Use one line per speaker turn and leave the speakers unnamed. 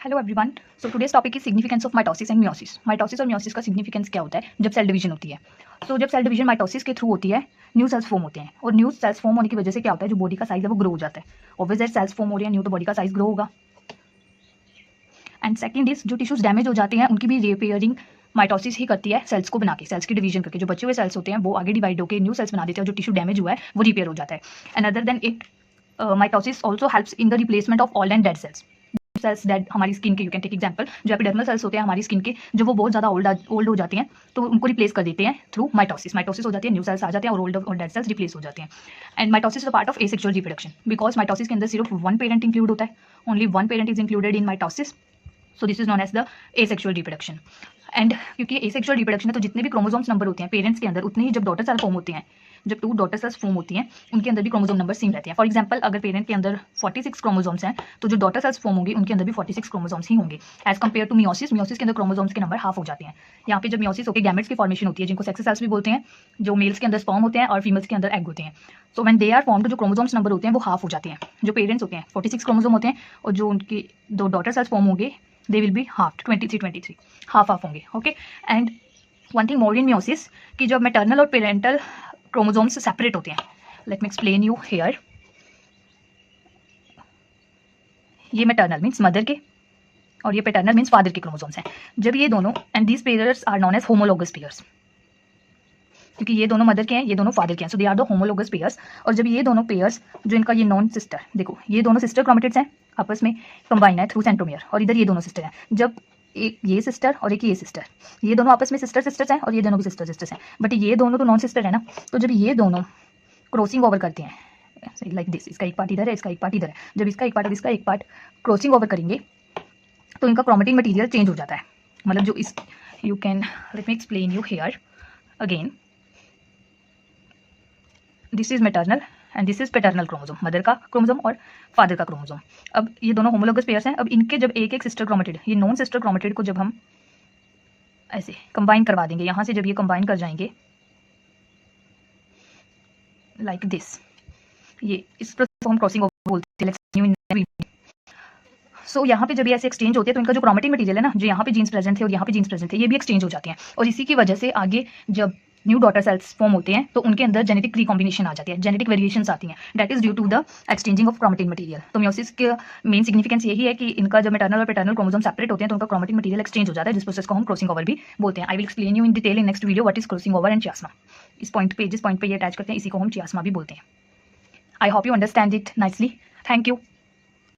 Hello everyone. So today's topic is significance of mitosis and meiosis. Mitosis और meiosis का significance क्या होता है जब सेल डिवीजन होती है। जब सेल डिवीजन माइटोसिस के थ्रू होती है, न्यू सेल्स फॉर्म होते हैं और न्यू सेल्स फॉर्म होने की वजह से क्या होता है, जो बॉडी का साइज है वो ग्रो हो जाता है। ऑब्वियसली सेल्स फॉर्म हो रही है न्यू, तो बॉडी का साइज ग्रो होगा। एंड सेकंड इज जो टिश्यूज डैमेज हो जाते हैं उनकी भी रिपेयरिंग माइटोसिस ही करती है, सेल्स को बना के, सेल्स की डिवीजन करके। जो बचे हुए सेल्स होते हैं वो आगे डिवाइड होकर न्यू सेल्स बना देते हैं और जो टिश्यू डैमेज हुआ है वो रिपेयर हो जाता है। And other than it mitosis also helps in the replacement of old and dead cells. Sales dead हमारी स्किन के, यू कैन टेक एग्जांपल, जो एपिडर्मल सेल्स होते हैं हमारी स्किन के, जो वो बहुत ज़्यादा ओल्ड हो जाते हैं तो उनको रिप्लेस कर देते हैं थ्रू माइटोसिस। माइटोसिस हो जाती है, न्यू सेल्स आ जाते हैं और ओल्ड और डेड सेल्स रिप्लेस हो जाते हैं। And mitosis is a part of asexual reproduction because mitosis के अंदर सिर्फ वन पेरेंट इंक्लूड होता है, only one parent is included in mitosis. So this is known as the asexual reproduction. And क्योंकि asexual reproduction है तो जितने भी क्रोमोसोम्स नंबर होते हैं पेरेंट्स के अंदर, उतने ही जब डॉटर सेल फॉर्म होते हैं, जब टू डॉटर सेल्स फॉर्म होती हैं उनके अंदर भी क्रोमोसोम नंबर सेम रहते हैं। फॉर एग्जांपल अगर पेरेंट के अंदर 46 क्रोमोसोम्स हैं तो जो डॉटर सेल्स फॉर्म होंगी उनके अंदर भी 46 क्रोमोसोम्स ही होंगे। As compare to meiosis, meiosis के अंदर क्रोमोसोम्स के नंबर हाफ हो जाते हैं। यहाँ पे जब मियोसिस होकर गैमेट्स की फॉर्मेशन होती है जिनको सेक्स सेल्स भी बोलते हैं, जो मेल्स के अंदर स्पर्म होते हैं और फीमेल्स के अंदर एग होते हैं। So when they are formed, जो क्रोमोसोम्स नंबर होते हैं वो हाफ हो जाते हैं। जो पेरेंट्स होते हैं 46 क्रोमोसोम होते हैं और जो उनकी दो डॉटर सेल्स फॉर्म होंगे they will be half 23 half होंगे। Okay. And one thing more in meiosis कि जब मैटरनल और पेरेंटल क्रोमोसोम्स सेपरेट होते हैं, let me explain you here. ये मैटरनल मीन्स मदर के और ये पैटर्नल मीन्स फादर के क्रोमोसोम्स हैं। जब ये दोनों, and these pairs are known as homologous pairs, क्योंकि ये दोनों मदर के हैं ये दोनों फादर के हैं, so they are the homologous pairs. और जब ये दोनों पेयर्स, जो इनका ये नॉन सिस्टर, देखो ये दोनों सिस्टर क्रोमेटिड्स हैं, आपस में कंबाइन है थ्रू सेंट्रोमियर, और इधर ये दोनों सिस्टर हैं। जब एक ये सिस्टर और एक ये सिस्टर, ये दोनों आपस में सिस्टर्स हैं और ये दोनों भी सिस्टर्स हैं, बट ये दोनों तो नॉन सिस्टर है ना। तो जब ये दोनों क्रॉसिंग ओवर करते हैं लाइक दिस, इसका एक पार्ट इधर है इसका एक पार्ट इधर है, जब इसका एक पार्ट और इसका एक पार्ट क्रॉसिंग ओवर करेंगे तो इनका क्रोमेटिन मटेरियल चेंज हो जाता है। मतलब जो इस, you can let me explain you here again. This is maternal and this is paternal chromosome, mother का क्रोमोसोम और फादर का क्रोमोसोम। अब ये दोनों होमोलोगस पेयर्स हैं। अब इनके जब एक एक सिस्टर क्रोमेटिड, ये नॉन सिस्टर क्रोमेटिड को जब हम ऐसे कंबाइन करवा देंगे, यहाँ से जब ये कंबाइन कर जाएंगे लाइक दिस, ये इस प्रोसेस को हम क्रॉसिंग ओवर बोलते हैं। सो यहाँ पे जब ये ऐसे एक्सचेंज होते हैं तो इनका जो क्रोमेटिन मटेरियल है ना, जो यहाँ पे जीन्स प्रेजेंट थे और यहाँ पे जीन्स प्रेजेंट थे, ये भी एक्सचेंज हो जाते हैं। और इसी की वजह से आगे जब न्यू डॉटर सेल्स फॉर्म होते हैं तो उनके अंदर जेनेटिक रिकॉम्बिनेशन आ जाती है, जेनेटिक वेरिएशंस आती हैं। That is due to the exchanging of chromatin material. तो मियोसिस के मेन सिग्निफिकेंस यही है कि इनका जब मैटरनल और पैटर्नल क्रोमोसोम सेपरेट होते हैं तो उनका क्रोमेटिन मटेरियल एक्सचेंज हो जाता है, जिस प्रोसेस को हम क्रॉसिंग ओवर भी बोलते हैं। I will explain you in detail in next video what is crossing over and chiasma. इस पॉइंट पे, जिस पॉइंट पे ये अटैच करते हैं, इसी को हम चियास्मा भी बोलते हैं। I hope you understand it nicely. Thank you.